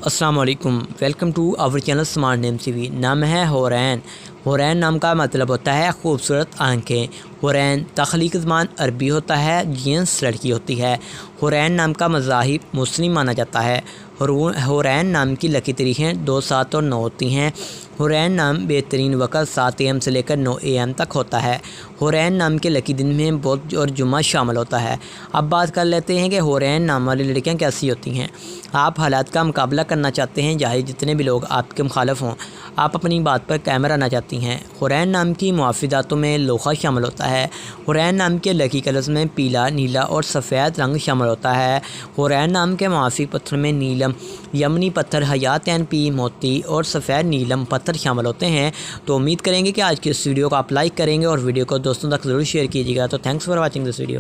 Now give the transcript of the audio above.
السلام علیکم، welcome to our channel smart name T V. نام ہے حورین۔ حورین نام کا مطلب ہوتا ہے خوبصورت آنکھیں۔ حورین تخلیق زبان عربی ہوتا ہے، جنس لڑکی ہوتی ہے۔ حورین نام کا مذاہب مسلم مانا جاتا ہے۔ حورین نام کی لکی تاریخیں 2، 7 اور 9 ہوتی ہیں۔ حورین نام بہترین وقت 7 AM سے لے کر 9 AM تک ہوتا ہے۔ حورین نام کے لکی دن میں بدھ اور جمعہ شامل ہوتا ہے۔ اب بات کر لیتے ہیں کہ حورین نام والی لڑکیاں کیسی ہوتی ہیں۔ آپ حالات کا مقابلہ کرنا چاہتے ہیں، چاہے جتنے بھی لوگ آپ کے مخالف ہوں، آپ اپنی بات پر قائم رہنا چاہتی ہیں۔ حورین نام کی محافظاتوں میں لوکھا شامل ہوتا ہے۔ حورین نام کے لکی کلرز میں پیلا، نیلا اور سفید رنگ شامل ہوتا ہے۔ حورین نام کے موافق پتھر میں نیلم، یمنی پتھر، حیاتین پی، موتی اور سفید نیلم پتھر شامل ہوتے ہیں۔ تو امید کریں گے کہ آج کی اس ویڈیو کو آپ لائک کریں گے اور ویڈیو کو دوستوں تک ضرور شیئر کیجیے گا۔ تو thanks for watching this video.